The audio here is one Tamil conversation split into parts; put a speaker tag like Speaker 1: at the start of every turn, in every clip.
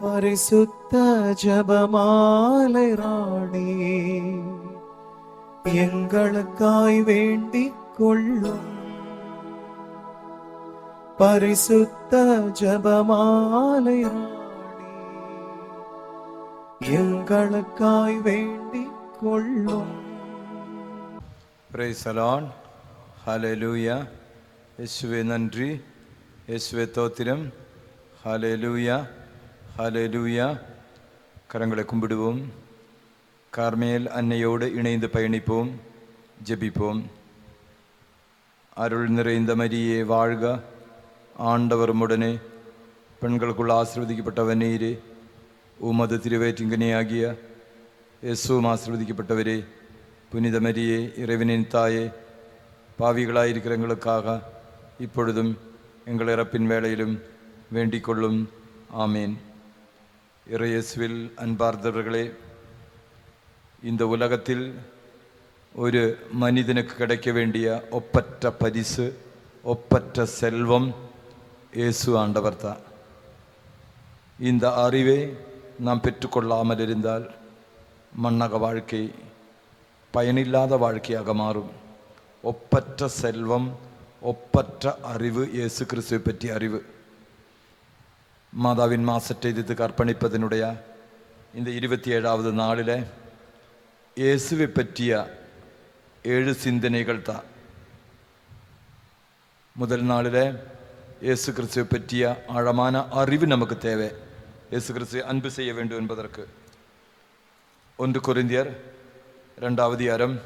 Speaker 1: பரிசுத்த ஜெபமாலை ராணி, எங்களுக்காய் வேண்டிக் கொள்ளும். பரிசுத்த ஜெபமாலை ராணி, எங்களுக்காய் வேண்டிக் கொள்ளும்.
Speaker 2: Praise the Lord. Hallelujah. യേശുവേ നന്ദി, യേശുവേ தோத்திரம். Hallelujah. ஹalleluya. கரங்களை கும்பிடுவோம். கார்மேல் அன்னையோடு இணைந்து பயணிப்போம், ஜெபிப்போம். அருள் நிறைந்த மரியே வாழ்க, ஆண்டவர் உம்முடனே, பெண்களுக்குள் ஆசீர்வதிக்கப்பட்டவர் நீரே, உமது திருவயிற்றின்கனியாகிய இயேசுவும் ஆசீர்வதிக்கப்பட்டவரே. புனித மரியே, இறைவனின் தாயே, பாவிகளாயிருக்கிற எங்களுக்காக இப்பொழுதும் எங்கள் இறப்பின் வேளையிலும் வேண்டிக் கொள்ளும். ஆமீன். இறையேசுவில் அன்பார்ந்தவர்களே, இந்த உலகத்தில் ஒரு மனிதனுக்கு கிடைக்க வேண்டிய ஒப்பற்ற பரிசு, ஒப்பற்ற செல்வம் இயேசு ஆண்டவர் தான். இந்த அறிவை நாம் பெற்றுக்கொள்ளாமல் இருந்தால் மண்ணக வாழ்க்கை பயனில்லாத வாழ்க்கையாக மாறும். ஒப்பற்ற செல்வம், ஒப்பற்ற அறிவு இயேசு கிறிஸ்துவை பற்றிய அறிவு. மாதாவின் மாசற்ற இதுக்கு அர்ப்பணிப்பதனுடைய இந்த 27வது நாளில் இயேசுவை பற்றிய 7 சிந்தனைகள் தான். முதல் நாளில் இயேசு கிறிஸ்துவை பற்றிய ஆழமான அறிவு நமக்கு தேவை. இயேசு கிறிஸ்துவை அன்பு செய்ய வேண்டும் என்பதற்கு 1 கொரிந்தியர் 2வது அதிகாரம்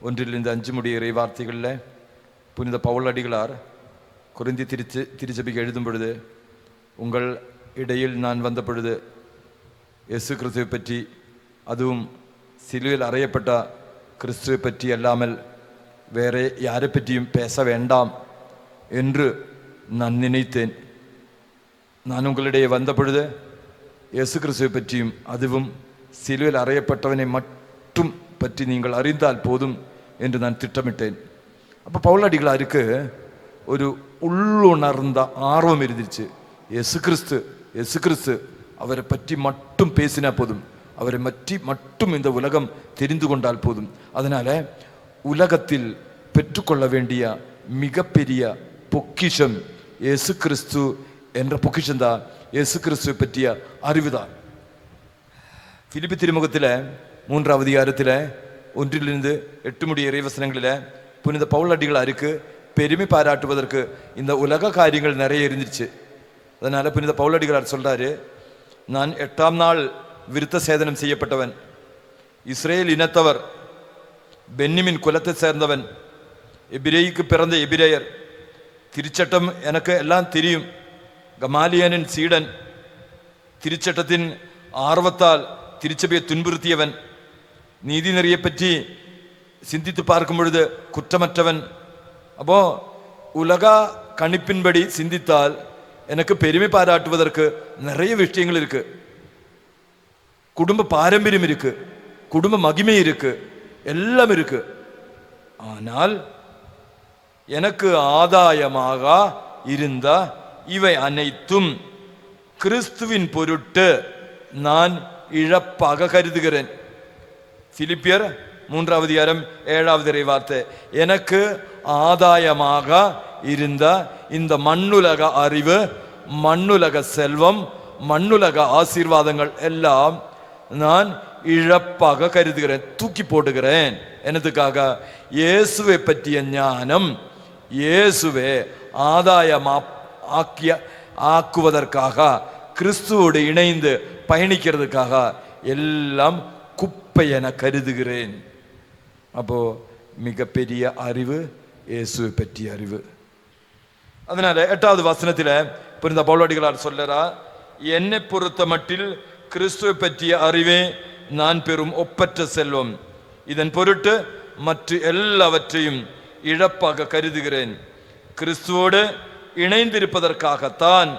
Speaker 2: 1-5 முடிய இறை வார்த்தைகளில் புனித பவுல் அடிகளார் கொரிந்தி திருச்சபைக்கு எழுதும் பொழுது, உங்கள் இடையில் நான் வந்த பொழுது இயேசு கிறிஸ்துவை பற்றி, அதுவும் சிலுவையில் அறையப்பட்ட கிறிஸ்துவை பற்றி அல்லாமல் வேற யாரை பற்றியும் பேச வேண்டாம் என்று நான் நினைத்தேன். நான் உங்களிடையே வந்த பொழுது இயேசு கிறிஸ்துவை பற்றியும், அதுவும் சிலுவையில் அறையப்பட்டவனை மட்டும் பற்றி நீங்கள் அறிந்தால் போதும் என்று நான் திட்டமிட்டேன். அப்போ பவுலடிகளாருக்கு ஒரு உள்ளுணர்ந்த ஆர்வம் இருந்துச்சு. இயேசு கிறிஸ்து அவரை பற்றி மட்டும் பேசினா போதும், அவரை பற்றி மட்டும் இந்த உலகம் தெரிந்து கொண்டால் போதும். அதனால உலகத்தில் பெற்றுக்கொள்ள வேண்டிய மிகப்பெரிய பொக்கிஷம் இயேசு கிறிஸ்து என்ற பொக்கிஷம்தான், இயேசு கிறிஸ்துவை பற்றிய அறிவுதான். பிலிப்பி திருமுகத்தில் 3வது அதிகாரத்தில் 1-8 முடிய இறைவசனங்களில் புனித பவுல் அடிகளாருக்கு பெருமை பாராட்டுவதற்கு இந்த உலக காரியங்கள் நிறைய இருந்துச்சு. அதனால புனித பவுல் அடிகளார் சொல்றாரு, நான் 8ஆம் நாள் விருத்த சேதனம் செய்யப்பட்டவன், இஸ்ரேல் இனத்தவர், பென்னிமின் குலத்தை சேர்ந்தவன், எபிரேய்க்கு பிறந்த எபிரேயர், திருச்சட்டம் எனக்கு எல்லாம் தெரியும், கமாலியனின் சீடன், திருச்சட்டத்தின் ஆர்வத்தால் திருச்சபையை துன்புறுத்தியவன், நீதி நெறியை பற்றி சிந்தித்து பார்க்கும் பொழுது குற்றமற்றவன். அப்போ உலக கணிப்பின்படி சிந்தித்தால் எனக்கு பெருமை பாராட்டுவதற்கு நிறைய விஷயங்கள் இருக்கு. குடும்ப பாரம்பரியம் இருக்கு, குடும்ப மகிமை இருக்கு, எல்லாம் இருக்கு. ஆனால் எனக்கு ஆதாயமாக இருந்த இவை அனைத்தும் கிறிஸ்துவின் பொருட்டு நான் இழப்பாக கருதுகிறேன். பிலிப்பியர் 3வது அதிகாரம் 7வது இறை வார்த்தை, எனக்கு ஆதாயமாக இருந்த இந்த மண்ணுலக அறிவு, மண்ணுலக செல்வம், மண்ணுலக ஆசீர்வாதங்கள் எல்லாம் நான் இழப்பாக கருதுகிறேன், தூக்கி போடுகிறேன். என்னதுக்காக? இயேசுவை பற்றிய ஞானம், இயேசுவை ஆக்குவதற்காக, கிறிஸ்துவோடு இணைந்து பயணிக்கிறதுக்காக எல்லாம் குப்பை என கருதுகிறேன். அப்போ மிகப்பெரிய அறிவு இயேசுவை பற்றிய அறிவு. அதனால 8வது வசனத்தில் புனித பவுலடிகளார் சொல்லுறா, என்னை பொறுத்த மட்டில் கிறிஸ்துவை பற்றிய அறிவே நான் பெறும் ஒப்பற்ற செல்வம், இதன் பொருட்டு மற்ற எல்லாவற்றையும் இழப்பாக கருதுகிறேன். கிறிஸ்துவோடு இணைந்திருப்பதற்காகத்தான்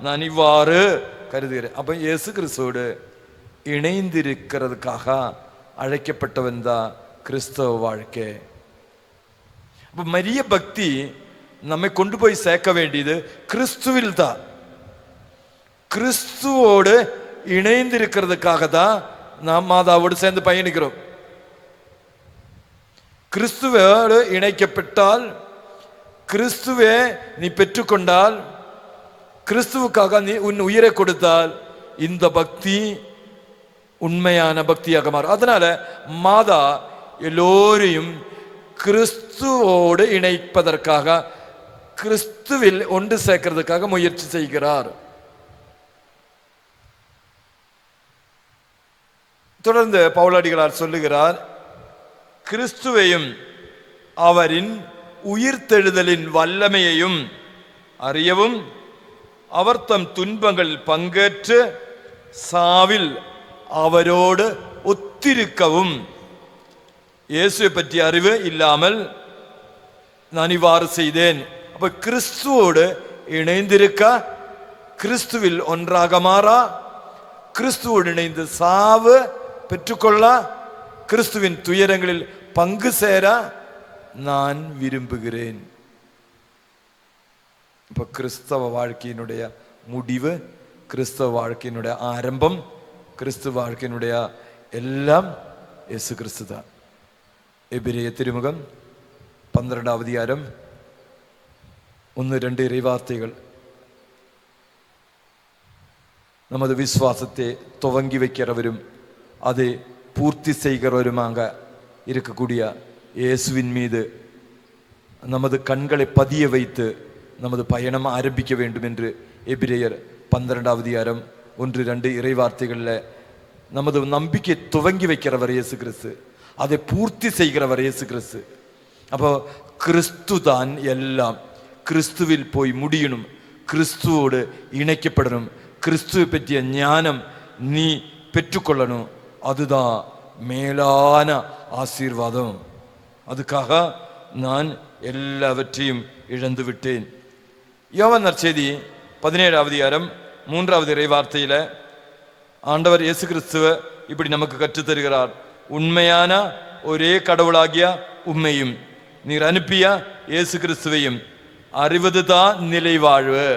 Speaker 2: நான் இவ்வாறு கருதுகிறேன். அப்ப இயேசு கிறிஸ்துவோடு இணைந்திருக்கிறதுக்காக அழைக்கப்பட்டவன் தான் கிறிஸ்தவ வாழ்க்கை. அப்ப மரிய பக்தி நம்மை கொண்டு போய் சேர்க்க வேண்டியது கிறிஸ்துவில் தான். கிறிஸ்துவோடு இணைந்திருக்கிறதுக்காக தான் நாம் மாதாவோடு சேர்ந்து பயணிக்கிறோம். கிறிஸ்துவோடு இணைக்கப்பட்டால், கிறிஸ்துவே நீ பெற்றுக்கொண்டால், கிறிஸ்துவுக்காக நீ உன் உயிரை கொடுத்தால், இந்த பக்தி உண்மையான பக்தியாக மாறும். அதனால மாதா எல்லோரையும் கிறிஸ்துவோடு இணைப்பதற்காக, கிறிஸ்துவில் ஒன்று சேர்க்கிறதுக்காக முயற்சி செய்கிறார். தொடர்ந்து பவுலடிகளார் சொல்லுகிறார், கிறிஸ்துவையும் அவரின் உயிர்த்தெழுதலின் வல்லமையையும் அறியவும், அவர் தம் துன்பங்களில் பங்கேற்று சாவில் அவரோடு ஒத்திருக்கவும். இயேசுவை பற்றிய அறிவு இல்லாமல் நான் இவ்வாறு செய்தேன். அப்ப கிறிஸ்துவோடு இணைந்திருக்க, கிறிஸ்துவில் ஒன்றாக மாறா, கிறிஸ்துவோடு இணைந்து சாவு பெற்றுக்கொள்ள, கிறிஸ்துவின் துயரங்களில் பங்கு சேர நான் விரும்புகிறேன். இப்ப கிறிஸ்தவ வாழ்க்கையினுடைய முடிவு, கிறிஸ்தவ வாழ்க்கையினுடைய ஆரம்பம், கிறிஸ்துவ வாழ்க்கையினுடைய எல்லாம் இயேசு கிறிஸ்து தான். எபிரேய திருமுகம் 12ஆம் அதிகாரம் 1-2 இறைவார்த்தைகள் நமது விசுவாசத்தை துவங்கி வைக்கிறவரும் அதை பூர்த்தி செய்கிறவருமாக இருக்கக்கூடிய இயேசுவின் மீது நமது கண்களை பதிய வைத்து நமது பயணம் ஆரம்பிக்க வேண்டும் என்று எபிரேயர் 12ஆம் அதிகாரம் 1-2 இறைவார்த்தைகளில் நமது நம்பிக்கை துவங்கி வைக்கிறவர் இயேசு கிறிஸ்து, அதை பூர்த்தி செய்கிறவர் இயேசு கிறிஸ்து. அப்போ கிறிஸ்து தான் எல்லாம். கிறிஸ்துவில் போய் முடியணும், கிறிஸ்துவோடு இணைக்கப்படணும், கிறிஸ்துவை பற்றிய ஞானம் நீ பெற்றுக்கொள்ளணும். அதுதான் மேலான ஆசீர்வாதம். அதுக்காக நான் எல்லாவற்றையும் இழந்து விட்டேன். யோவான் நற்செய்தி 17ஆம் அதிகாரம் 3வது இறைவார்த்தையில ஆண்டவர் இயேசு கிறிஸ்துவ இப்படி நமக்கு கற்றுத்தருகிறார். உண்மையான ஒரே கடவுளாகிய உம்மையும் நீர் அனுப்பிய இயேசு கிறிஸ்துவையும் அறிவதுதான் நிலை வாழ்வு.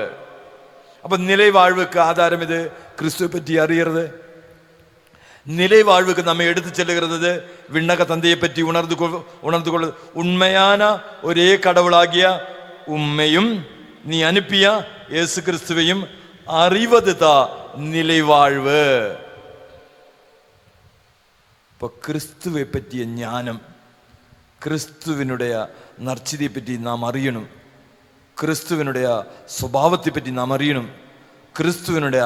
Speaker 2: அப்ப நிலை வாழ்வுக்கு ஆதாரம் இது கிறிஸ்துவை பற்றி அறிகிறது. நிலை வாழ்வுக்கு நம்மை எடுத்து செல்லுகிறது விண்ணக தந்தையை பற்றி உணர்ந்து கொள்வது. உண்மையான ஒரே கடவுளாகிய உம்மையும் நீ அனுப்பிய இயேசு கிறிஸ்துவையும் அறிவதுதான் நிலை வாழ்வு. இப்போ கிறிஸ்துவை பற்றிய ஞானம், கிறிஸ்துவினுடைய நற்செய்தியை பற்றி நாம் அறியணும், கிறிஸ்துவினுடைய சுபாவத்தை பற்றி நாம் அறியணும், கிறிஸ்துவினுடைய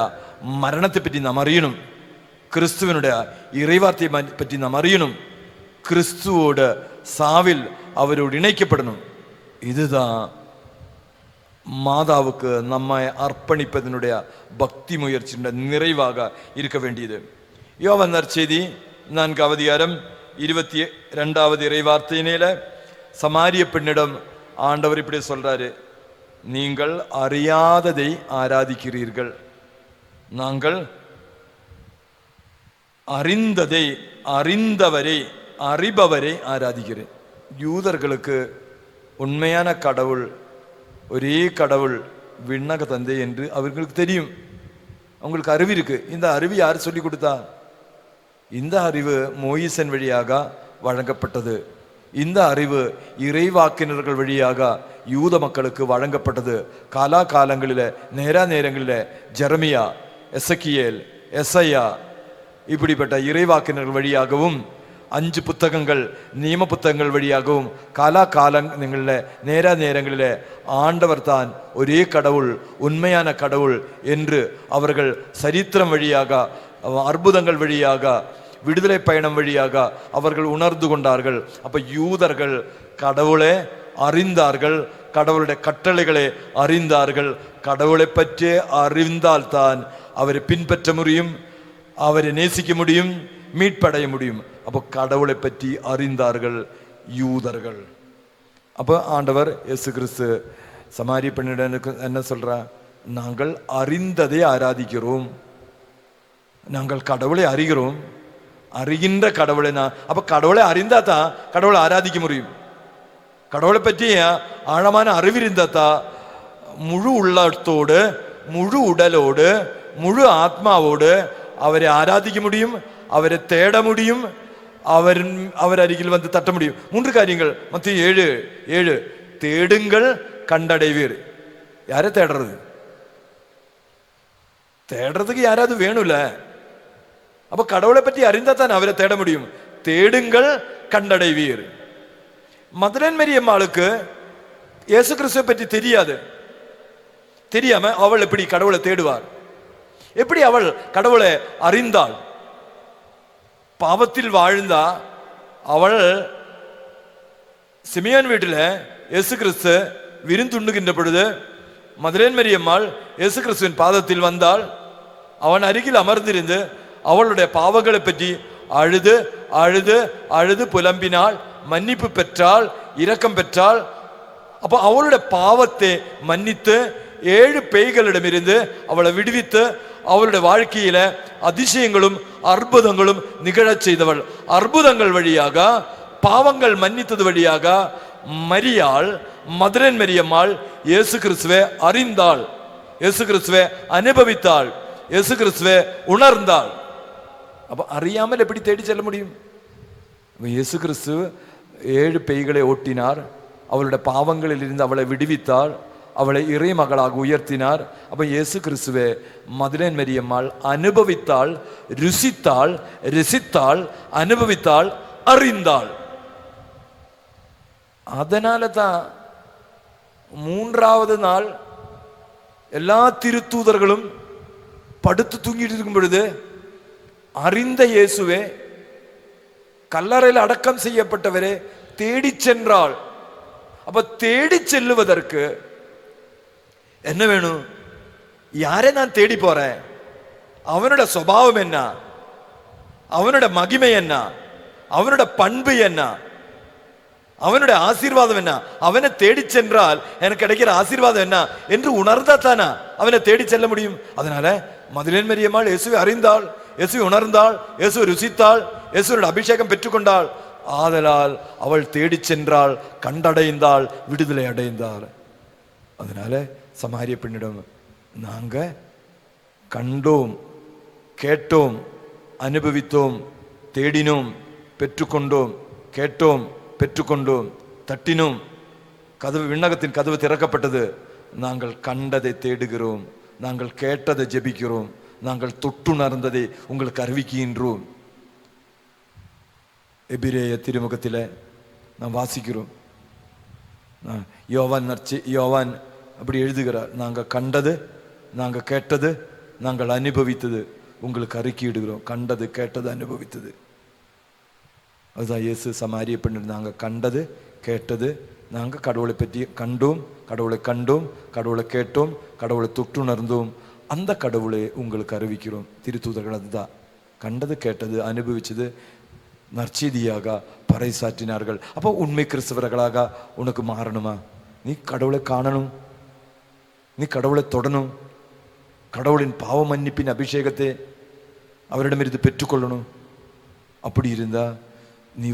Speaker 2: மரணத்தை பற்றி நாம் அறியணும், கிறிஸ்துவனுடைய இறைவார்த்தையை பற்றி நாம் அறியணும், கிறிஸ்துவோட சாவில் அவரோடு இணைக்கப்படணும். இதுதான் மாதாவுக்கு நம்மை அர்ப்பணிப்பதனுடைய பக்தி முயற்சியுடைய நிறைவாக இருக்க வேண்டியது. யோவான் நற்செய்தி 4ஆம் அதிகாரம் 22வது இறைவார்த்தையில சமாரிய பெண்ணிடம் ஆண்டவர் இப்படி சொல்றாரு, நீங்கள் அறியாததை ஆராதிக்கிறீர்கள், நாங்கள் அறிந்ததை அறிந்தவரை அறிபவரை ஆராதிக்கிறேன். யூதர்களுக்கு உண்மையான கடவுள் ஒரே கடவுள் விண்ணக தந்தை என்று அவர்களுக்கு தெரியும். அவங்களுக்கு அறிவு இருக்கு. இந்த அறிவு யார் சொல்லி கொடுத்தா? இந்த அறிவு மோயிசன் வழியாக வழங்கப்பட்டது. இந்த அறிவு இறைவாக்கினர்கள் வழியாக யூத மக்களுக்கு வழங்கப்பட்டது. காலாகாலங்களில் நேரங்களில் ஜெரமியா, எசக்கியேல், எசையா இப்படிப்பட்ட இறைவாக்கினர்கள் வழியாகவும் 5 புத்தகங்கள் நியம புத்தகங்கள் வழியாகவும் காலாகாலங்களில் நேரங்களில் ஆண்டவர் தான் ஒரே கடவுள், உண்மையான கடவுள் என்று அவர்கள் சரித்திரம் வழியாக, அற்புதங்கள் வழியாக, விடுதலை பயணம் வழியாக அவர்கள் உணர்ந்து கொண்டார்கள். அப்ப யூதர்கள் கடவுளை அறிந்தார்கள், கடவுளுடைய கட்டளைகளை அறிந்தார்கள். கடவுளை பற்றி அறிந்தால்தான் அவரை பின்பற்ற முடியும், அவரை நேசிக்க முடியும், மீட்படைய முடியும். அப்போ கடவுளை பற்றி அறிந்தார்கள் யூதர்கள். அப்போ ஆண்டவர் இயேசு கிறிஸ்து சமாரிய பெண்ணிடம் என்ன சொல்றா? நாங்கள் அறிந்ததை ஆராதிக்கிறோம், நாங்கள் கடவுளை அறிகிறோம், அறிகின்ற கடவுளை அப்ப கடவுளை அறிந்தா தான் கடவுளை ஆராதிக்க முடியும். கடவுளை பற்றிய ஆழமான அறிவிருந்தா முழு உள்ளத்தோடு முழு உடலோடு முழு ஆத்மாவோடு அவரை ஆராதிக்க முடியும், அவரை தேட முடியும், அவர் அருகில் வந்து தட்ட முடியும். 3 காரியங்கள். மத்தேயு 7:7 தேடுங்கள் கண்டடைவீர். யாரை தேடுறது? தேடுறதுக்கு யாராவது வேணும்ல. அப்ப கடவுளை பற்றி அறிந்தா தான் அவரை தேட முடியும். தேடுங்கள் கண்டடைவீர். மதுரன் மரியம்மாளுக்கு இயேசு கிறிஸ்துவை பற்றி தெரியாது. தெரியாம அவள் எப்படி கடவுளை தேடுவார்? எப்படி அவள் கடவுளை அறிந்தாள்? பாவத்தில் வாழ்ந்தா அவள் சிமியான் வீட்டில் இயேசு கிறிஸ்து விருந்துண்ணுகின்ற பொழுது மதுரன் மரியம்மாள் இயேசு கிறிஸ்துவின் பாதத்தில் வந்தாள். அவன் அருகில் அமர்ந்திருந்து அவளுடைய பாவங்களை பற்றி அழுது அழுது அழுது புலம்பினாள், மன்னிப்பு பெற்றாள், இரக்கம் பெற்றாள். அப்போ அவளுடைய பாவத்தை மன்னித்து 7 பேய்களிடமிருந்து அவளை விடுவித்து அவளுடைய வாழ்க்கையில அதிசயங்களும் அற்புதங்களும் நிகழச் செய்தவள். அற்புதங்கள் வழியாக, பாவங்கள் மன்னித்தது வழியாக மரியாள், மதுரன் மரியம்மாள் இயேசு கிறிஸ்துவை அறிந்தாள், இயேசு கிறிஸ்துவை அனுபவித்தாள், இயேசு கிறிஸ்துவை உணர்ந்தாள். அப்ப அறியாமல் எப்படி தேடி செல்ல முடியும்? இயேசு கிறிஸ்து 7 பேய்களை ஓட்டினார், அவளுடைய பாவங்களில் இருந்து அவளை விடுவித்தாள், அவளை இறை மகளாக உயர்த்தினார். அப்ப இயேசு கிறிஸ்துவை மதுரன் மரியம்மாள் அனுபவித்தாள், ருசித்தாள், ரசித்தாள், அனுபவித்தாள், அறிந்தாள். அதனால தான் 3வது நாள் எல்லா திருத்தூதர்களும் படுத்து தூங்கிட்டு இருக்கும் பொழுது அறிந்த இயேசுவே, கல்லறையில் அடக்கம் செய்யப்பட்டவரே தேடி சென்றாள். அப்ப தேடி செல்லுவதற்கு என்ன வேணும்? யாரை நான் தேடி போறேன்? அவனோட சுபாவம் என்ன? அவனோட மகிமை என்ன? அவனோட பண்பு என்ன? அவனுடைய ஆசீர்வாதம் என்ன? அவனை தேடி சென்றால் எனக்கு கிடைக்கிற ஆசீர்வாதம் என்ன என்று உணர்ந்தா தானா அவனை தேடி செல்ல முடியும். அதனால மதுரன் மரியம்மாள் இயேசுவை அறிந்தாள், இயேசுவை உணர்ந்தாள், இயேசுவை ருசித்தாள், இயேசுவோட அபிஷேகம் பெற்றுக்கொண்டாள். ஆதலால் அவள் தேடி சென்றாள், கண்டடைந்தாள், விடுதலை அடைந்தாள். அதனால சமாரிய பெண்ணிடம் நாங்க கண்டோம், கேட்டோம், அனுபவித்தோம், தேடினோம், பெற்றுக்கொண்டோம், கேட்டோம், பெற்றுக்கொண்டோம், தட்டினோம், கதவு, விண்ணகத்தின் கதவு திறக்கப்பட்டது. நாங்கள் கண்டதை தேடுகிறோம், நாங்கள் கேட்டதை ஜெபிக்கிறோம், நாங்கள் தொட்டுணர்ந்ததை உங்களுக்கு அறிவிக்கின்றோம். எபிரேய திருமுகத்தில் நாம் வாசிக்கிறோம். யோவான் அப்படி எழுதுகிறார், நாங்கள் கண்டது, நாங்கள் கேட்டது, நாங்கள் அனுபவித்தது உங்களுக்கு அறிக்கையிடுகிறோம். கண்டது, கேட்டது, அனுபவித்தது. அதுதான் இயேசு சமாரிய பெண். நாங்கள் கண்டது, கேட்டது, நாங்கள் கடவுளை பற்றி கண்டோம், கடவுளை கண்டோம், கடவுளை கேட்டோம், கடவுளை தொட்டுணர்ந்தோம், அந்த கடவுளை உங்களுக்கு அறிவிக்கிறோம். திருத்தூதர்கள் அதுதான் கண்டது, கேட்டது, அனுபவிச்சது நற்செய்தியாக பறைசாற்றினார்கள். அப்போ உண்மை கிறிஸ்தவர்களாக உனக்கு மாறணுமா? நீ கடவுளை காணணும், நீ கடவுளை தொடணும், கடவுளின் பாவ மன்னிப்பின் அபிஷேகத்தை அவரிடமிருந்து பெற்றுக்கொள்ளணும். அப்படி இருந்தா நீ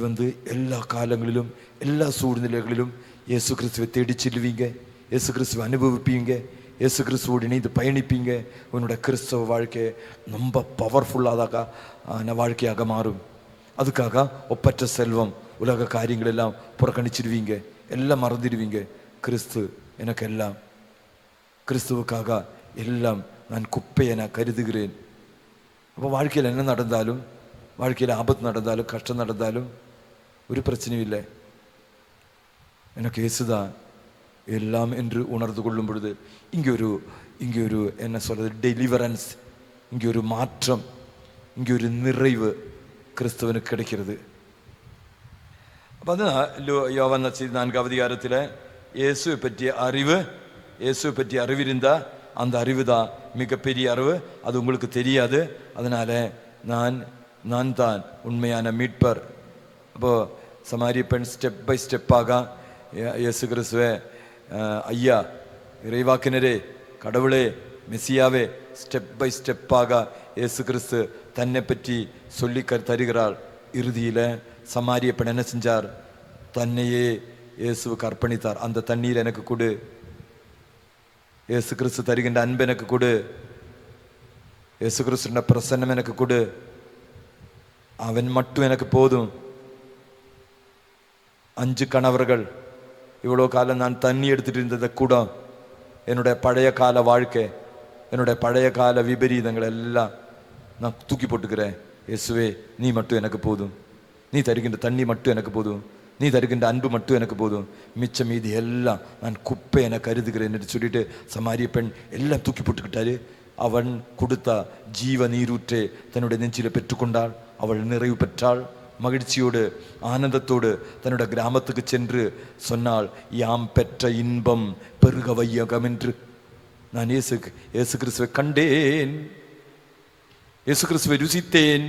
Speaker 2: எல்லா காலங்களிலும் எல்லா சூழ்நிலைகளிலும் இயேசு கிறிஸ்துவை தேடி செல்வீங்க, இயேசு கிறிஸ்துவை அனுபவிப்பீங்க, இயேசு கிறிஸ்துவோடு இணைந்து பயணிப்பீங்க. உன்னோட கிறிஸ்தவ வாழ்க்கை ரொம்ப பவர்ஃபுல்லாக வாழ்க்கையாக மாறும். அதுக்காக ஒப்பற்ற செல்வம், உலக காரியங்கள் எல்லாம் புறக்கணிச்சிடுவீங்க, எல்லாம் மறந்துடுவீங்க. கிறிஸ்து எனக்கு எல்லாம், கிறிஸ்துவுக்காக எல்லாம் நான் குப்பையை நான் கருதுகிறேன். அப்போ வாழ்க்கையில் என்ன நடந்தாலும், வாழ்க்கையில் ஆபத்து நடந்தாலும், கஷ்டம் நடந்தாலும் ஒரு பிரச்சனையும் இல்லை. எனக்கு இயேசுதான் எல்லாம் என்று உணர்ந்து கொள்ளும் பொழுது இங்கே ஒரு என்ன சொல்றது, டெலிவரன்ஸ், இங்கே ஒரு மாற்றம், இங்கே ஒரு நிறைவு கிறிஸ்துவனுக்கு கிடைக்கிறது. அப்போ அதுதான் யோவான் 4வது அதிகாரத்தில் இயேசுவை பற்றிய அறிவு, இயேசுவை பற்றிய அறிவு இருந்தால் அந்த அறிவு தான் மிகப்பெரிய அறிவு. அது உங்களுக்கு தெரியாது. அதனால நான் தான் உண்மையான மீட்பர். அப்போது சமாரிய பெண் ஸ்டெப் பை ஸ்டெப்பாக இயேசு கிறிஸ்துவே, ஐயா இறைவாக்கினரே, கடவுளே, மெசியாவே, ஸ்டெப் பை ஸ்டெப்பாக இயேசு கிறிஸ்து தன்னை பற்றி சொல்லி தருகிறாள். இறுதியில் சமாரிய பெண் என்ன செஞ்சார்? தன்னையே இயேசுவுக்கு அர்ப்பணித்தார். அந்த தண்ணீர் எனக்கு கொடு, இயேசு கிறிஸ்து தருகின்ற அன்பு எனக்கு கொடு, இயேசு கிறிஸ்துவின் பிரசன்னம் எனக்கு கொடு, அவன் மட்டும் எனக்கு போதும். 5 கணவர்கள், இவ்வளோ காலம் நான் தண்ணி எடுத்துட்டு இருந்ததை கூட, என்னுடைய பழைய கால வாழ்க்கை, என்னுடைய பழைய கால விபரீதங்கள் எல்லாம் நான் தூக்கி போட்டுக்கிறேன். இயேசுவே, நீ மட்டும் எனக்கு போதும். நீ தருகின்ற தண்ணி மட்டும் எனக்கு போதும். நீ தருகின்ற அன்பு மட்டும் எனக்கு போதும். மிச்ச மீதி எல்லாம் நான் குப்பை என கருதுகிறேன் என்று சொல்லிட்டு சமாரிய பெண் எல்லாம் தூக்கி போட்டுக்கிட்டாரு. அவன் கொடுத்த ஜீவ நீரூற்றே தன்னுடைய நெஞ்சில பெற்றுக்கொண்டாள். அவள் நிறைவு பெற்றாள். மகிழ்ச்சியோடு ஆனந்தத்தோடு தன்னுடைய கிராமத்துக்கு சென்று சொன்னாள், யாம் பெற்ற இன்பம் பெருக வையகம் என்று. நான் இயேசு கிறிஸ்துவை கண்டேன், இயேசு கிறிஸ்துவை ருசித்தேன்,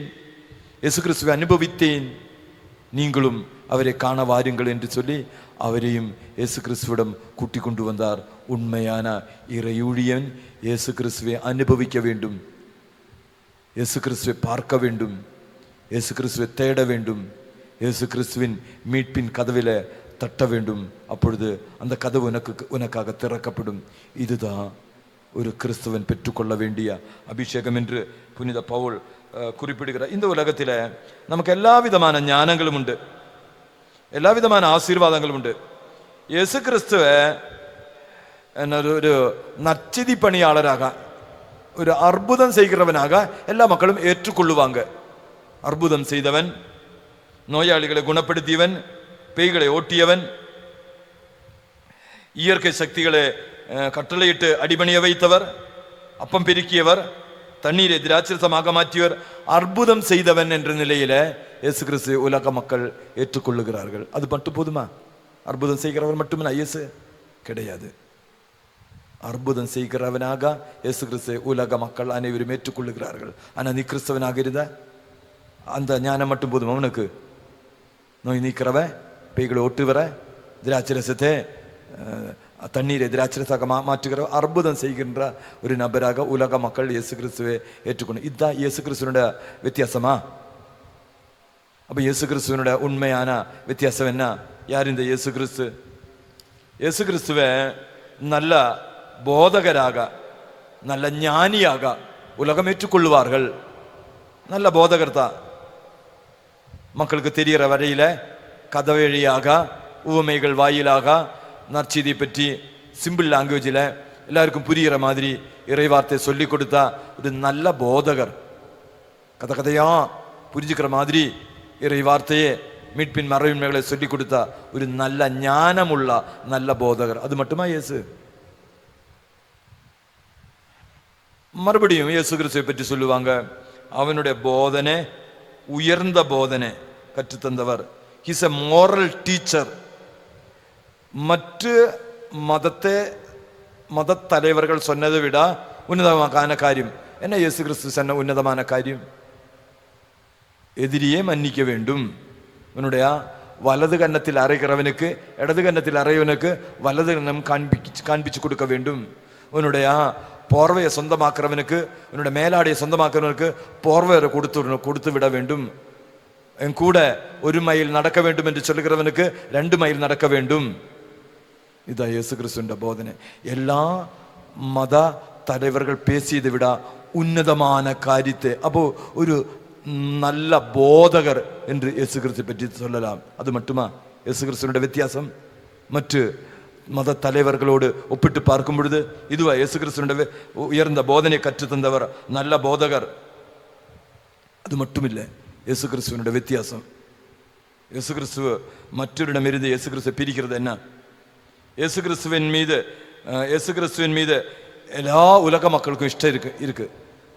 Speaker 2: இயேசு கிறிஸ்துவை அனுபவித்தேன், நீங்களும் அவரை காண வாருங்கள் என்று சொல்லி அவரையும் இயேசு கிறிஸ்துவிடம் கூட்டி கொண்டு வந்தார். உண்மையான இறையூழியன் இயேசு கிறிஸ்துவை அனுபவிக்க வேண்டும், இயேசு கிறிஸ்துவை பார்க்க வேண்டும், இயேசு கிறிஸ்துவை தேட வேண்டும், இயேசு கிறிஸ்துவின் மீட்பின் கதவில தட்ட வேண்டும். அப்பொழுது அந்த கதவு உனக்காக திறக்கப்படும். இதுதான் ஒரு கிறிஸ்துவன் பெற்றுக்கொள்ள வேண்டிய அபிஷேகம் என்று புனித பவுல் குறிப்பிடுகிறார். இந்த உலகத்தில் நமக்கு எல்லா விதமான ஞானங்களும் உண்டு, எல்லா விதமான ஆசீர்வாதங்களும் உண்டு. இயேசு கிறிஸ்துவ ஒரு நற்செய்தி பணியாளராக, ஒரு அற்புதம் செய்கிறவனாக எல்லா மக்களும் ஏற்றுக்கொள்ளுவாங்க. அற்புதம் செய்தவன், நோயாளிகளை குணப்படுத்தியவன், பேய்களை ஓட்டியவன், இயற்கை சக்திகளை கட்டளையிட்டு அடிபணிய வைத்தவர், அப்பம் பெருக்கியவர், தண்ணீரை திராட்சரசமாக மாற்றியவர், அற்புதம் செய்தவன் என்ற நிலையில இயேசு கிறிஸ்து உலக மக்கள் ஏற்றுக்கொள்ளுகிறார்கள். அது மட்டும் போதுமா? அற்புதம் செய்கிறவர் மட்டுமே இயேசு கிடையாது. அற்புதம் செய்கிறவனாக இயேசு கிறிஸ்து உலக மக்கள் அனைவரும் ஏற்றுக்கொள்ளுகிறார்கள். ஆனா நீ கிறிஸ்தவனாக இருந்த அந்த ஞானம் மட்டும் போதும் அவனுக்கு? நோய் நீக்கிறவன், பேய்களை ஓட்டுவர, திராட்சரசத்தை தண்ணீரை திராட்சரசாக மாற்றுகிற, அற்புதம் செய்கின்ற ஒரு நபராக உலக மக்கள் இயேசு கிறிஸ்துவை ஏற்றுக்கொண்டு. இதுதான் இயேசு கிறிஸ்துவனுடைய வித்தியாசமா? அப்ப இயேசு கிறிஸ்துவனுடைய உண்மையான வித்தியாசம் என்ன? யார் இந்த இயேசு கிறிஸ்து? இயேசு கிறிஸ்துவை நல்ல போதகராக, நல்ல ஞானியாக உலகம் ஏற்றுக்கொள்வார்கள். நல்ல போதகர் தான். மக்களுக்கு தெரிகிற வரையில கதை வழியாக, உவமைகள் வாயிலாக நற்செய்தியை பற்றி சிம்பிள் லாங்குவேஜில் எல்லாருக்கும் புரிகிற மாதிரி இறைவார்த்தை சொல்லி கொடுத்தா ஒரு நல்ல போதகர். கதையா புரிஞ்சுக்கிற மாதிரி இறை வார்த்தையே, மீட்பின் மறைவுண்மைகளை சொல்லி கொடுத்தா ஒரு நல்ல ஞானமுள்ள நல்ல போதகர். அது மட்டுமா இயேசு? மறுபடியும் இயேசு கிறிஸ்துவை பற்றி சொல்லுவாங்க, அவனுடைய போதனை உயர்ந்த போதனை கற்றுத்தந்தவர். He's a moral teacher. மற்ற மத தலைவர்கள் சொன்னதை விட உன்னதமான காரியம் என்ன இயேசு கிறிஸ்து சொன்ன உன்னதமான காரியம்? எதிரியே மன்னிக்க வேண்டும். உன்னுடைய வலது கன்னத்தில் அறைகிறவனுக்கு இடது கன்னத்தில் அறையவனுக்கு வலது கன்னம் காண்பிச்சு கொடுக்க வேண்டும். உன்னுடைய போர்வையை சொந்தமாக்குறவனுக்கு, உன்னுடைய மேலாடையை சொந்தமாக்குறவனுக்கு போர்வையை கொடுத்து விட வேண்டும். என் கூட 1 மைல் நடக்க வேண்டும் என்று சொல்லுகிறவனுக்கு 2 மைல் நடக்க வேண்டும். இதான் இயேசு கிறிஸ்துவின் போதனை. எல்லா மத தலைவர்கள் பேசியதை விட உன்னதமான காரியத்தை அப்போ ஒரு நல்ல போதகர் என்று இயேசு கிறிஸ்து பற்றி சொல்லலாம். அது மட்டுமா இயேசு கிறிஸ்துவினுடைய வித்தியாசம்? மற்ற மத தலைவர்களோடு ஒப்பிட்டு பார்க்கும் பொழுது இதுவா இயேசு கிறிஸ்துவினுடைய உயர்ந்த போதனை கற்றுத்தந்தவர், நல்ல போதகர்? அது மட்டுமில்லை, இயேசு கிறிஸ்துவினுடைய வித்தியாசம். இயேசு கிறிஸ்துவ மற்றொரிடமிருந்து இயேசு கிறிஸ்துவ பிரிக்கிறது என்ன? இயேசு கிறிஸ்துவின் மீது எல்லா உலக மக்களுக்கும் இஷ்டம் இருக்கு.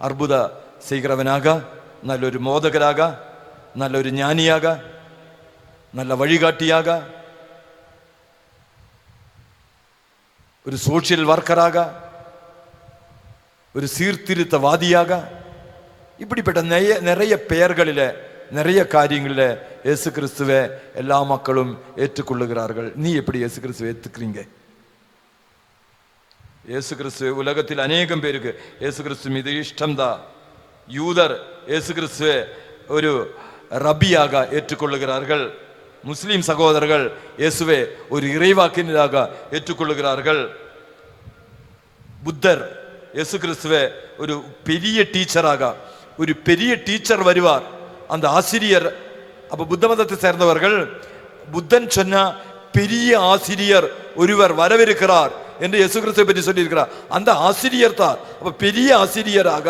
Speaker 2: அற்புத செய்கிறவனாக, നല്ലൊരു മോദകരാക, നല്ലൊരു ജ്ഞാനിയാക, നല്ല വഴികാട്ടിയാക, ഒരു സോഷ്യൽ വർക്കറാക, ഒരു சீர்திருத்தவாதியாக, இப்படிப்பட்ட நிறைய பெயர்களில் நிறைய காரியங்களில் இயேசு கிறிஸ்துவை எல்லா மக்களும் ஏற்றுக்கொள்ளுகிறார்கள். நீ எப்படி இயேசு கிறிஸ்துவை ஏற்றுக்கிறீங்க? இயேசு கிறிஸ்து உலகத்தில் அநேகம் பேருக்கு இயேசு கிறிஸ்து மீது இஷ்டம்தான். யூதர் இயேசு கிறிஸ்துவை ஒரு ரபியாக ஏற்றுக்கொள்ளுகிறார்கள். முஸ்லிம் சகோதரர்கள் இயேசுவை ஒரு இறைவாக்கினராக ஏற்றுக்கொள்ளுகிறார்கள். புத்தர் இயேசு கிறிஸ்துவே ஒரு பெரிய டீச்சராக, ஒரு பெரிய டீச்சர் வருவார். அந்த ஆசிரியர், அப்ப புத்த மதத்தை சேர்ந்தவர்கள் புத்தன் சொன்ன பெரிய ஆசிரியர் ஒருவர் வரவிருக்கிறார் என்று இயேசு கிறிஸ்துவை பற்றி சொல்லியிருக்கிறார். அந்த ஆசிரியர் தான். அப்ப பெரிய ஆசிரியராக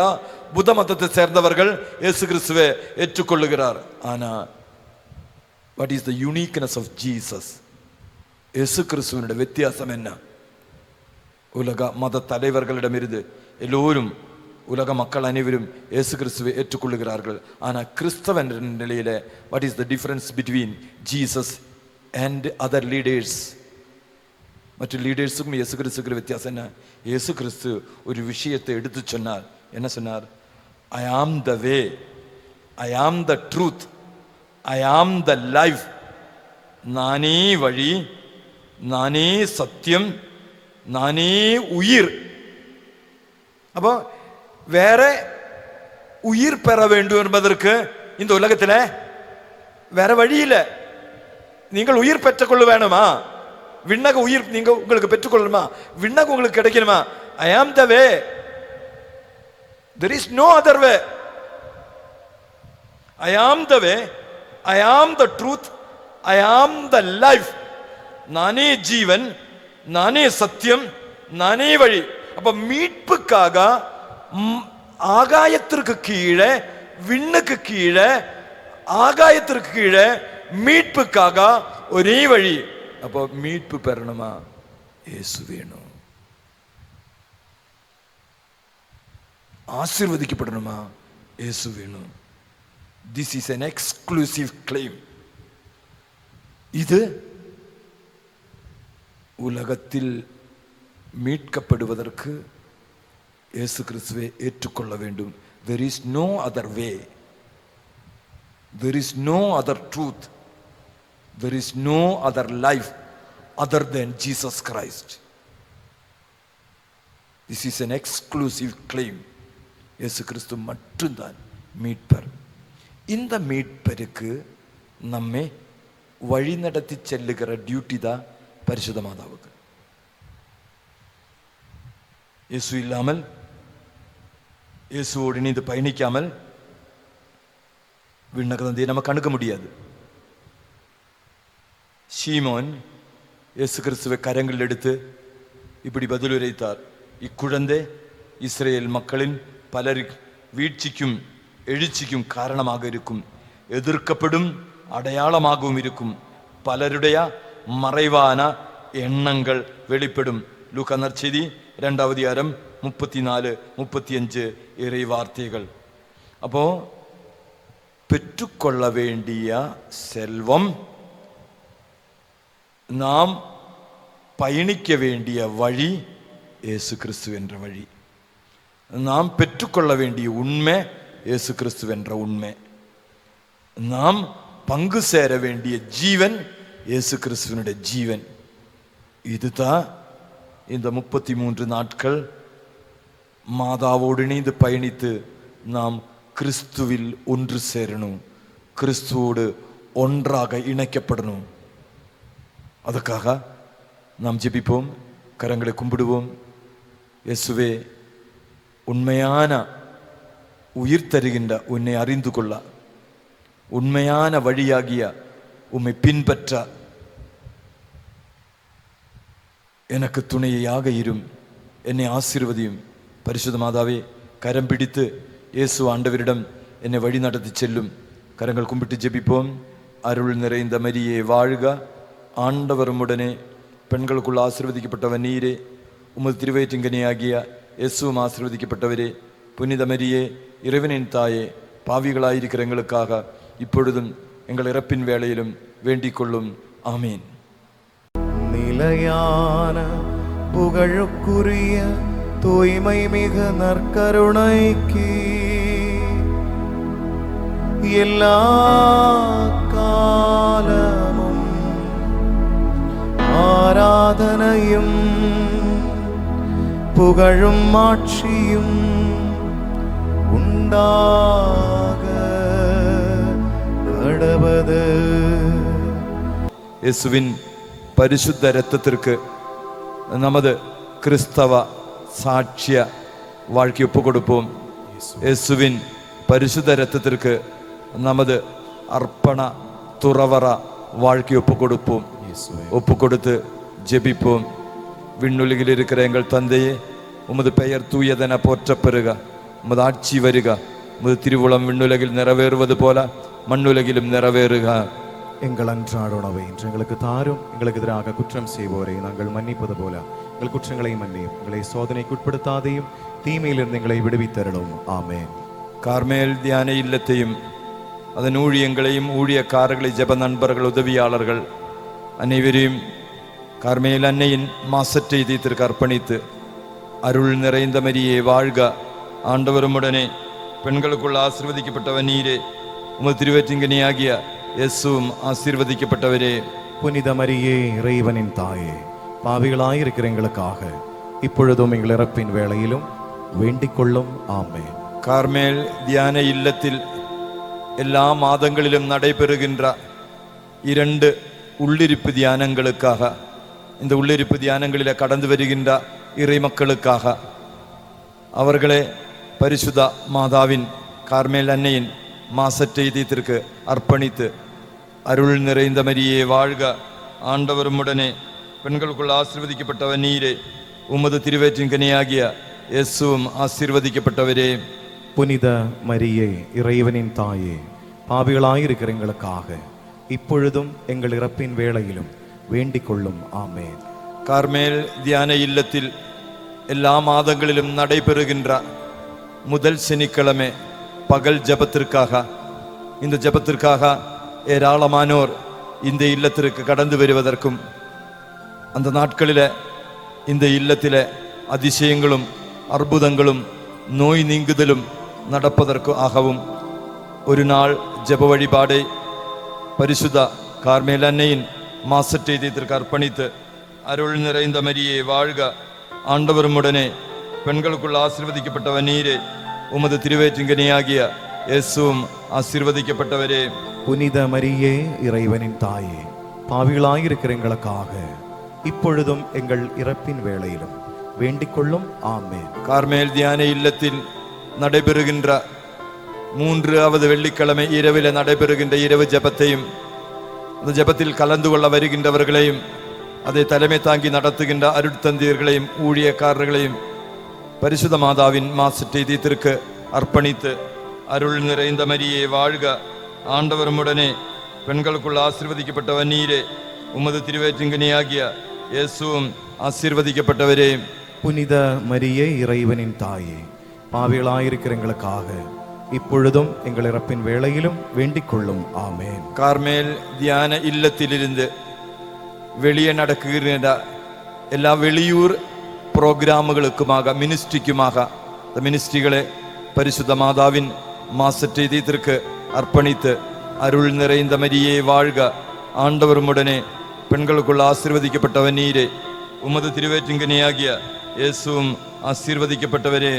Speaker 2: புத்த மதத்தை சேர்ந்தவர்கள் இயேசு கிறிஸ்துவை ஏற்றுக்கொள்ளுகிறார். ஆனா what is the uniqueness of Jesus? இயேசு கிறிஸ்துவனுடைய வித்தியாசம் என்ன? உலக மத தலைவர்களிடமிருந்து எல்லோரும், உலக மக்கள் அனைவரும் இயேசு கிறிஸ்துவை ஏற்றுக்கொள்ளுகிறார்கள். ஆனால் கிறிஸ்தவன் நிலையில what is the difference between Jesus and other leaders? மற்ற லீடர்ஸுக்கும் இயேசு கிறிஸ்துக்கு வித்தியாசம் என்ன? இயேசு கிறிஸ்து ஒரு விஷயத்தை எடுத்து சொன்னார். என்ன சொன்னார்? ஐ ஆம் த வே, ஐ ஆம் த ட்ரூத், ஐ ஆம் த லைஃப். நானே வழி, நானே சத்தியம், நானே உயிர். அப்போ வேற உயிர் பெற வேண்டும் என்பதற்கு இந்த உலகத்தில் வேற வழி இல்லை. நீங்கள் உயிர் பெற்றுக்கொள்ள வேணுமா? விண்ணக உயிர் நீங்க உங்களுக்கு பெற்றுக்கொள்ளணுமா? விண்ணக உங்களுக்கு கிடைக்கணுமா? ஐ ஆம் த வே, there is no other way. I am the way, I am the truth, I am the life. நானே ஜீவன், நானே சத்தியம், நானே வழி. அப்ப மீட்புக்காக ஆகாயத்திற்கு கீழே, விண்ணுக்கு கீழே, ஆகாயத்திற்கு கீழே மீட்புக்காக ஒரே வழி. அப்போ மீட்பு பெறணுமா? இயேசு வேணும். ஆசீர்வதிக்கப்படணுமா? இயேசு வேணும். This is an exclusive claim. இது உலகத்தில் மீட்கப்படுவதற்கு இயேசு கிறிஸ்துவை ஏற்றுக்கொள்ள வேண்டும். there is no other way, there is no other truth, there is no other life other than Jesus Christ. this is an exclusive claim. இயேசு கிறிஸ்து மட்டும்தான் மீட்பர். இந்த மீட்பருக்கு நம்மை வழிநடத்தி செல்லுகிற டியூட்டி தான் பரிசுத்த மாதாவுக்கு. இயேசு இல்லாமல், இயேசுவோடு இணைந்து பயணிக்காமல் விண்ணக தந்தையை நமக்கு அணுக முடியாது. சீமோன் இயேசு கிறிஸ்துவை கரங்கள் எடுத்து இப்படி பதில் உரைத்தார். இக்குழந்தை இஸ்ரேல் மக்களின் பலர் வீழ்ச்சிக்கும் எழுச்சிக்கும் காரணமாக இருக்கும், எதிர்க்கப்படும் அடையாளமாகவும் இருக்கும், பலருடைய மறைவான எண்ணங்கள் வெளிப்படும். லூக்கா நற்செய்தி 2வது அதிகாரம் 34-35 இறை வார்த்தைகள். அப்போ பெற்றுக்கொள்ள வேண்டிய செல்வம், நாம் பயணிக்க வேண்டிய வழி இயேசு கிறிஸ்து என்ற வழி. நாம் பெற்றுக்கொள்ள வேண்டிய உண்மை இயேசு கிறிஸ்து என்ற உண்மை. நாம் பங்கு சேர வேண்டிய ஜீவன் இயேசு கிறிஸ்துவனுடைய ஜீவன். இதுதான் இந்த 33 நாட்கள் மாதாவோடு இணைந்து பயணித்து நாம் கிறிஸ்துவில் ஒன்று சேரணும், கிறிஸ்துவோடு ஒன்றாக இணைக்கப்படணும். அதுக்காக நாம் ஜெபிப்போம், கரங்களை கும்பிடுவோம். இயேசுவே, உண்மையான உயிர் தருகின்ற உன்னை அறிந்து கொள்ள, உண்மையான வழியாகிய உம்மை பின்பற்ற எனக்கு துணையாக இரும், என்னை ஆசீர்வதியும். பரிசுத்த மாதாவே, கரம் பிடித்து இயேசு ஆண்டவரிடம் என்னை வழி நடத்தி செல்லும். கரங்கள் கும்பிட்டு ஜெபிப்போம். அருள் நிறைந்த மரியே வாழ்க, ஆண்டவர் உம்முடனே, பெண்களுக்குள் ஆசீர்வதிக்கப்பட்டவர் நீரே, உமது திருவயிற்றின்கனியாகிய இயேசுவும் ஆசீர்வதிக்கப்பட்டவரே. புனித மரியே, இறைவனின் தாயே, பாவிகளாயிருக்கிற எங்களுக்காக இப்பொழுதும் எங்கள் இறப்பின் வேளையிலும் வேண்டிக் கொள்ளும். ஆமீன்.
Speaker 1: நிலையான புகழுக்குரிய தூய்மை மிகு நற்கருணைக்கு எல்லா காலமும் ஆராதனையும் புகழும் ஆட்சியும் உண்டாக கடவது.
Speaker 2: இயேசுவின் பரிசுத்த இரத்தத்திற்கு நமது கிறிஸ்தவ சாட்சிய வாழ்க்கை ஒப்பு கொடுப்போம். இயேசுவின் பரிசுத்த இரத்தத்திற்கு நமது அர்ப்பண துறவற வாழ்க்கை ஒப்பு கொடுப்போம். ஒப்பு கொடுத்து ஜெபிப்போம். விண்ணுலகில் இருக்கிற எங்கள் தந்தையே, உமது பெயர் தூயதென போற்றப் பெறுக. உமது ஆட்சி வருக. உமது திருவுளம் விண்ணுலகில் நிறைவேறுவது போல மண்ணுலகிலும் நிறைவேறுக.
Speaker 1: எங்கள் அன்றாட உணவை இன்று எங்களுக்கு தாரும். எங்களுக்கு எதிராக குற்றம் செய்வோரை நாங்கள் மன்னிப்பது போல எங்கள் குற்றங்களை மன்னியும். எங்களை சோதனைக்கு உட்படுத்தாதையும் தீமையிலிருந்து எங்களை விடுவித்தருளும். ஆமென்.
Speaker 2: கார்மேல் தியான இல்லத்தையும் அதன் ஊழியங்களையும் ஊழியக்காரர்களை, ஜெப நண்பர்கள், உதவியாளர்கள் அனைவரையும் கார்மேல் அன்னையின் மாசற்ற இதயத்திற்கு அர்ப்பணித்து, அருள் நிறைந்த மரியே வாழ்க, ஆண்டவருமுடனே பெண்களுக்குள் ஆசீர்வதிக்கப்பட்டவர் நீரே, உமது திருவற்றிங்கனியாகிய இயேசுவும் ஆசீர்வதிக்கப்பட்டவரே.
Speaker 1: புனித மரியே, இறைவனின் தாயே, பாவிகளாயிருக்கிற எங்களுக்காக இப்பொழுதும் எங்கள் இறப்பின் வேளையிலும் வேண்டிக் கொள்ளும். ஆமென்.
Speaker 2: கார்மேல் தியான இல்லத்தில் எல்லா மாதங்களிலும் நடைபெறுகின்ற 2 உள்ளிருப்பு தியானங்களுக்காக, இந்த உள்ளிருப்பு தியானங்களில் கடந்து வருகின்ற இறை மக்களுக்காக, அவர்களே பரிசுத்த மாதாவின் கார்மேல் அன்னையின் மாசற்ற இதயத்திற்கு அர்ப்பணித்து, அருள் நிறைந்த மரியே வாழ்க, ஆண்டவருமுடனே பெண்களுக்குள் ஆசீர்வதிக்கப்பட்டவர் நீரே, உமது திருவயிற்றின் கனியாகிய இயேசுவும் ஆசீர்வதிக்கப்பட்டவரே.
Speaker 1: புனித மரியே, இறைவனின் தாயே, பாவிகளாயிருக்கிற எங்களுக்காக இப்பொழுதும் எங்கள் இறப்பின் வேளையிலும் வேண்டிக் கொள்ளும். ஆமென்.
Speaker 2: கார்மேல் தியான இல்லத்தில் எல்லா மாதங்களிலும் நடைபெறுகின்ற முதல் சனிக்கிழமை பகல் ஜபத்திற்காக, இந்த ஜபத்திற்காக ஏராளமானோர் இந்த இல்லத்திற்கு கடந்து வருவதற்கும், அந்த நாட்களில் இந்த இல்லத்தில் அதிசயங்களும் அற்புதங்களும் நோய் நீங்குதலும் நடப்பதற்கு ஆகவும், ஒரு நாள் ஜப வழிபாடை பரிசுத்த கார்மேல் அன்னையின் மாசற்ற இதயத்திற்கு அர்ப்பணித்து, அருள் நிறைந்த மரியே வாழ்க, ஆண்டவருமுடனே பெண்களுக்குள் ஆசீர்வதிக்கப்பட்டவர் நீரே, உமது திருவயிற்றின்கனியாகிய இயேசுவும் ஆசீர்வதிக்கப்பட்டவரே.
Speaker 1: புனித மரியே, இறைவனின் தாயே, பாவிகளாயிருக்கிற எங்களுக்காக இப்பொழுதும் எங்கள் இறப்பின் வேளையிலும் வேண்டிக் கொள்ளும். ஆமென்.
Speaker 2: கார்மேல் தியான இல்லத்தில் நடைபெறுகின்ற 3வது வெள்ளிக்கிழமை இரவில் நடைபெறுகின்ற இரவு ஜபத்தையும், அந்த ஜபத்தில் கலந்து கொள்ள வருகின்றவர்களையும், அதை தலைமை தாங்கி நடத்துகின்ற அருட்தந்தையர்களையும் ஊழியக்காரர்களையும் பரிசுத்த மாதாவின் மாசற்ற இதயத்திற்கு அர்ப்பணித்து, அருள் நிறைந்த மரியே வாழ்க, ஆண்டவருமுடனே பெண்களுக்குள் ஆசீர்வதிக்கப்பட்டவர் நீரே, உமது திருவயிற்றின்கனியாகிய இயேசுவும் ஆசீர்வதிக்கப்பட்டவரே.
Speaker 1: புனித மரியே, இறைவனின் தாயே, பாவிகளாயிருக்கிற எங்களுக்காக இப்பொழுதும் எங்கள் இறப்பின் வேளையிலும் வேண்டிக் கொள்ளும். ஆமென்.
Speaker 2: கார்மேல் தியான இல்லத்திலிருந்து வெளியே நடக்குகின்ற எல்லா வெளியூர் புரோகிராமுகளுக்குமாக, மினிஸ்ட்ரிக்குமாக, இந்த மினிஸ்ட்ரிகளை பரிசுத்த மாதாவின் மாசற்ற இதயத்திற்கு அர்ப்பணித்து, அருள் நிறைந்த மரியே வாழ்க, ஆண்டவருமுடனே பெண்களுக்குள் ஆசீர்வதிக்கப்பட்டவர் நீரே, உமது திருவயிற்றின்கனியாகிய இயேசுவும் ஆசீர்வதிக்கப்பட்டவரே.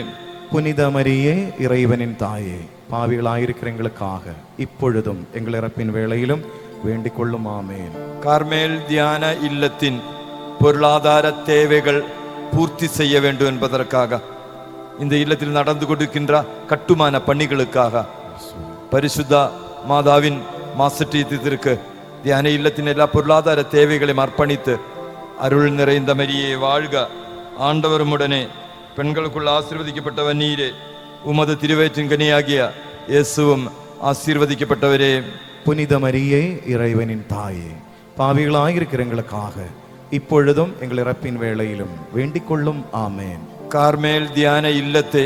Speaker 1: புனித மரியே, இறைவனின் தாயே, பாவிகளாயிருக்கிற எங்களுக்காக இப்பொழுதும் எங்கள் இறப்பின் வேளையிலும் வேண்டிக் கொள்ளும். ஆமென்.
Speaker 2: கார்மேல் தியான இல்லத்தின் பொருளாதார தேவைகள் பூர்த்தி செய்ய வேண்டும் என்பதற்காக, இந்த இல்லத்தில் நடந்து கொடுக்கின்ற கட்டுமான பணிகளுக்காக, பரிசுத்த மாதாவின் மாசற்ற இதயத்திற்கு தியான இல்லத்தின் எல்லா பொருளாதார தேவைகளையும் அர்ப்பணித்து, அருள் நிறைந்த மரியே வாழ்க, ஆண்டவருமுடனே பெண்களுக்குள் ஆசீர்வதிக்கப்பட்டவர் நீரே, உமது திருவயிற்றின்கனியாகிய இயேசுவும் ஆசீர்வதிக்கப்பட்டவரே.
Speaker 1: புனித மரியே, இறைவனின் தாயே, பாவிகளாயிருக்கிற எங்களுக்காக இப்பொழுதும் எங்கள் இறப்பின் வேளையிலும் வேண்டிக் கொள்ளும். ஆமென்.
Speaker 2: கார்மேல் தியான இல்லத்தை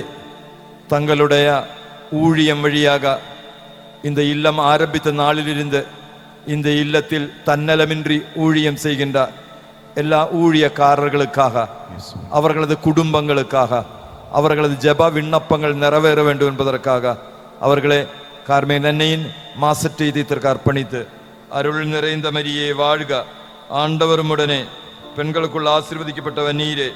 Speaker 2: தங்களுடைய ஊழியம் வழியாக இந்த இல்லம் ஆரம்பித்த நாளிலிருந்து இந்த இல்லத்தில் தன்னலமின்றி ஊழியம் செய்கின்ற எல்லா ஊழியக்காரர்களுக்காக, அவர்களது குடும்பங்களுக்காக, அவர்களது ஜெப விண்ணப்பங்கள் நிறைவேற வேண்டும் என்பதற்காக அவர்களே கார்மேல் அன்னையின் மாசற்ற இதயத்திற்கு அர்ப்பணித்து, அருள் நிறைந்த மரியே வாழ்க, ஆண்டவருமுடனே பெண்களுக்குள் ஆசீர்வதிக்கப்பட்டவர் நீரே,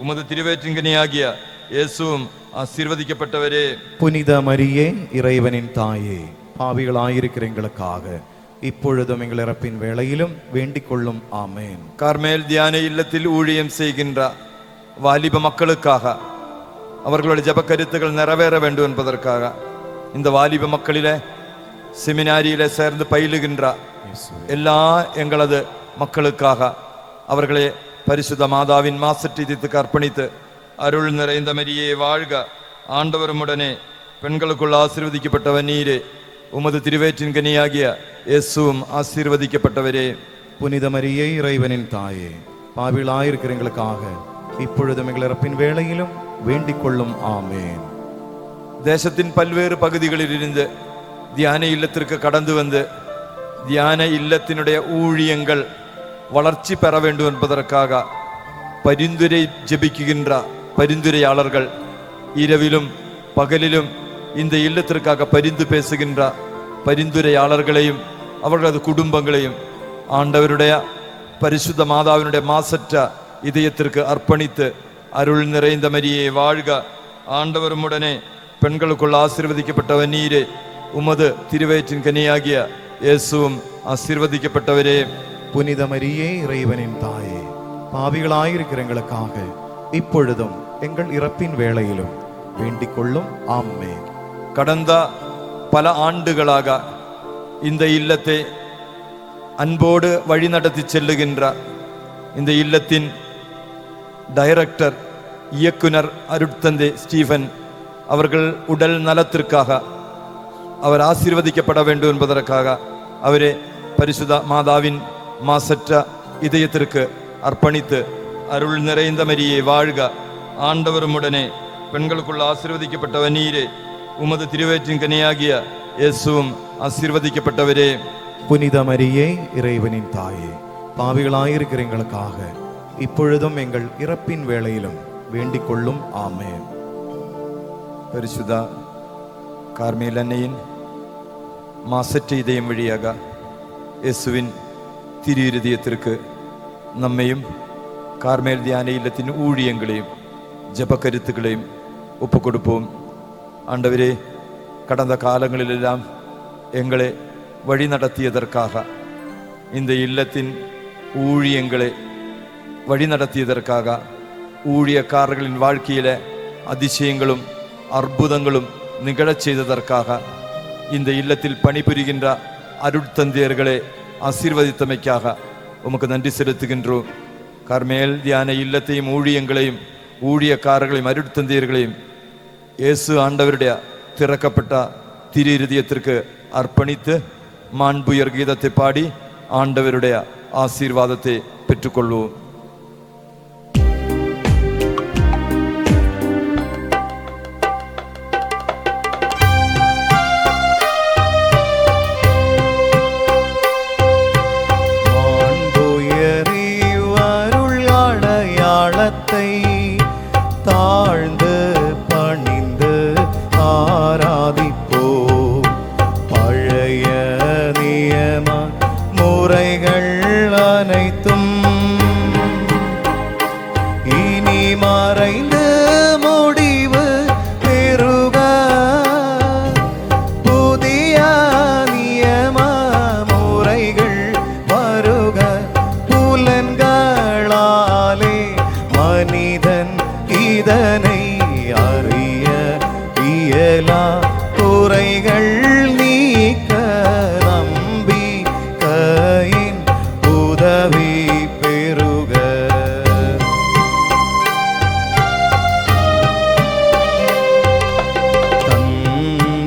Speaker 2: உமது திருவயிற்றின்கனியாகிய இயேசுவும் ஆசீர்வதிக்கப்பட்டவரே.
Speaker 1: புனித மரியே, இறைவனின் தாயே, பாவிகளாயிருக்கிற எங்களுக்காக இப்பொழுதும் எங்கள் இறப்பின் வேளையிலும் வேண்டிக் கொள்ளும். ஆமென்.
Speaker 2: கார்மேல் தியான இல்லத்தில் ஊழியம் செய்கின்ற வாலிப மக்களுக்காக, அவர்களுடைய ஜபக்கருத்துக்கள் நிறைவேற வேண்டும் என்பதற்காக இந்த வாலிப மக்களிலே செமினாரியிலே சேர்ந்து பயிலுகின்ற எல்லா எங்களது மக்களுக்காக அவர்களை பரிசுத்த மாதாவின் மாசற்றீதத்துக்கு அர்ப்பணித்து அருள் நிறைந்த மரியே வாழ்க, ஆண்டவரும் உடனே பெண்களுக்குள் ஆசீர்வதிக்கப்பட்டவர் நீரே, உமது திருவேற்றின் கனியாகிய இயேசுவும் ஆசீர்வதிக்கப்பட்டவரே.
Speaker 1: புனித மரியே இறைவனின் தாயே, பாவிகளாயிருக்கிற எங்களுக்காக இப்பொழுதும் எங்கள் இறப்பின் வேளையிலும் வேண்டிக் கொள்ளும். ஆமேன்.
Speaker 2: தேசத்தின் பல்வேறு பகுதிகளில் இருந்து தியான இல்லத்திற்கு கடந்து வந்து தியான இல்லத்தினுடைய ஊழியங்கள் வளர்ச்சி பெற வேண்டும் என்பதற்காக பரிந்துரை ஜெபிக்குகின்ற பரிந்துரையாளர்கள், இரவிலும் பகலிலும் இந்த இல்லத்திற்காக பரிந்து பேசுகின்ற பரிந்துரையாளர்களையும் அவர்களது குடும்பங்களையும் ஆண்டவருடைய பரிசுத்த மாதாவினுடைய மாசற்ற இதயத்திற்கு அர்ப்பணித்து அருள் நிறைந்த மரியே வாழ்க, ஆண்டவரும் உடனே பெண்களுக்குள் ஆசீர்வதிக்கப்பட்டவர் நீரே, உமது திருவயிற்றின் கனியாகிய இயேசுவும் ஆசீர்வதிக்கப்பட்டவரே.
Speaker 1: புனித மரியே இறைவனின் தாயே, பாவிகளாயிருக்கிற எங்களுக்காக இப்பொழுதும் எங்கள் இறப்பின் வேளையிலும் வேண்டிக் கொள்ளும். ஆமென்.
Speaker 2: கடந்த பல ஆண்டுகளாக இந்த இல்லத்தை அன்போடு வழிநடத்தி செல்லுகின்ற இந்த இல்லத்தின் டைரக்டர் இயக்குனர் அருட்தந்தை ஸ்டீஃபன் அவர்கள் உடல் நலத்திற்காக அவர் ஆசீர்வதிக்கப்பட வேண்டும் என்பதற்காக அவரே பரிசுத்த மாதாவின் மாசற்ற இதயத்திற்கு அர்ப்பணித்து அருள் நிறைந்த மரியே வாழ்க, ஆண்டவரும் உடனே பெண்களுக்குள் ஆசீர்வதிக்கப்பட்டவர் நீரே, உமது திருவயிற்றின் கனியாகிய இயேசுவும் ஆசீர்வதிக்கப்பட்டவரே.
Speaker 1: புனித மரியே இறைவனின் தாயே, பாவிகளாயிருக்கிற எங்களுக்காக இப்பொழுதும் எங்கள் இறப்பின் வேளையிலும் வேண்டிக் கொள்ளும். ஆமென்.
Speaker 2: பரிசுத்த கார்மேல் அன்னையின் மாசற்ற இதயம் வழியாக இயேசுவின் திரு இருதயத்திற்கு நம்மையும் கார்மேல் தியான இல்லத்தின் ஊழியங்களையும் ஜபக்கருத்துக்களையும் ஒப்பு கொடுப்போம். ஆண்டவரே, கடந்த காலங்களிலெல்லாம் எங்களை வழி நடத்தியதற்காக, இந்த இல்லத்தின் ஊழியங்களை வழி நடத்தியதற்காக, ஊழியக்காரர்களின் வாழ்க்கையில அதிசயங்களும் அற்புதங்களும் நிகழச் செய்ததற்காக, இந்த இல்லத்தில் பணிபுரிகின்ற அருட்தந்தையர்களை ஆசீர்வதித்தமைக்காக உமக்கு நன்றி செலுத்துகின்றோம். கார்மேல் தியான இல்லத்தையும் ஊழியங்களையும் ஊழியக்காரர்களையும் அருட்தந்தையர்களையும் இயேசு ஆண்டவருடைய திறக்கப்பட்ட திரு இருதயத்திற்கு அர்ப்பணித்து மாண்புயர் கீதத்தை பாடி ஆண்டவருடைய ஆசீர்வாதத்தை பெற்றுக்கொள்வோம்.
Speaker 1: தாழ்ந்து பணிந்து ஆராதிப்போம். பழைய நியம முறைகள் அனைத்தும் இனி மறைந்து முடிவு பெறுக. புதிய நியம முறைகள் வருக. புலன்களாலே மனிதன் இதனை அறிய இயலா. குறைகள் நீக்க நம்பிக்கையின் உதவி பெறுக.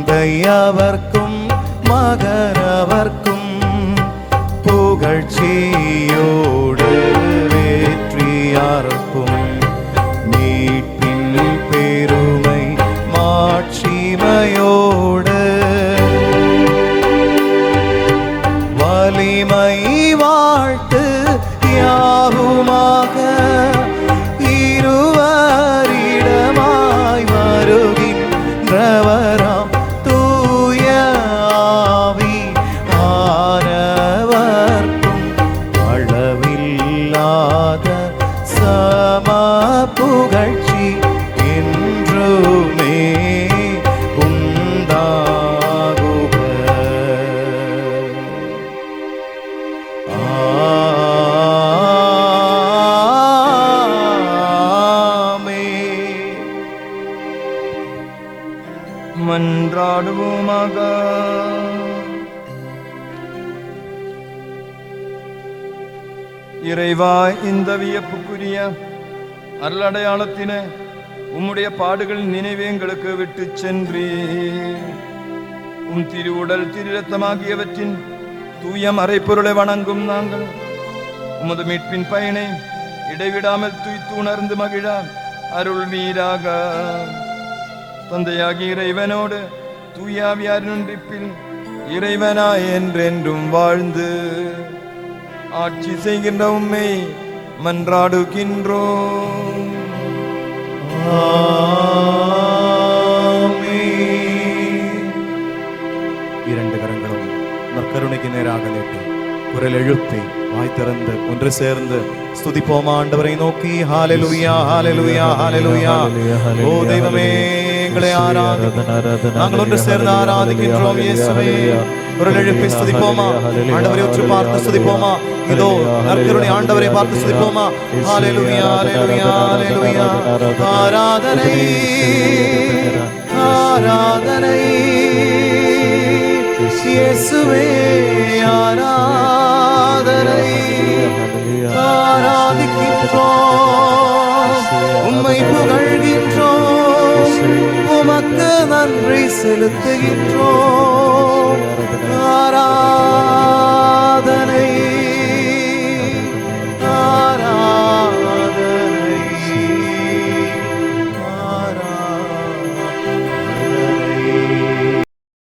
Speaker 1: தந்தையவர்க்கும் மகனவர்க்கும் புகழ்ச்சியோடு வெற்றியார்க்கும் மீட்பின் பெருமை மாட்சிமையோடு வலிமை வாழ்த்து யாவுமாக இருவரிடமாய் வருகின்றவராம் தூய ஆவி ஆனவர்க்கும் அளவில்
Speaker 2: இறைவா, இந்த வியப்புக்குரிய அருளடையாளத்தினை உம்முடைய பாடுகள் நினைவே எங்களுக்கு விட்டு சென்றீர். உம் திருவுடல் திருரத்தமாகியவற்றின் தூய மறைப்பொருளை வணங்கும் நாங்கள் உமது மீட்பின் பயனை இடைவிடாமல் துய்த்து உணர்ந்து மகிழ அருள் வீராக. தந்தையாகிய இறைவனோடு தூயாவியாரின் ஒன்றிப்பில் இறைவனாய் என்றென்றும் வாழ்ந்து ஆட்சி செய்கின்ற உம்மை மன்றாடுகின்றோம்.
Speaker 1: இரண்டு கரங்களும் நற்கருணைக்கு நேராக நீட்டி குரல் எழுப்பி வாய் திறந்து ஒன்று சேர்ந்து ஸ்துதிப்போம் ஆண்டவரை நோக்கி. ஹalleluya ஹalleluya ஹalleluya. ஓ தெய்வமே, எங்களை நாங்கள் ஒன்று சேர்ந்து ஆராதிக்கின்றோம் இயேசுவே. குரல் எழுப்பி ஸ்துதிப்போமா, ஆண்டவரை உற்று பார்த்து ஸ்துதிப்போமா. இதோ நற்கருணை ஆண்டவரை பார்த்து ஸ்துதிப்போமா. ஹalleluya ஹalleluya ஹalleluya. ஆராதனை ஆராதனை இயேசுவே, ஆராதனை. ஆராதிக்கின்றோம், உம்மை புகழ்கின்றோம், உமக்கு நன்றி செலுத்துகின்றோம். ஆராதனை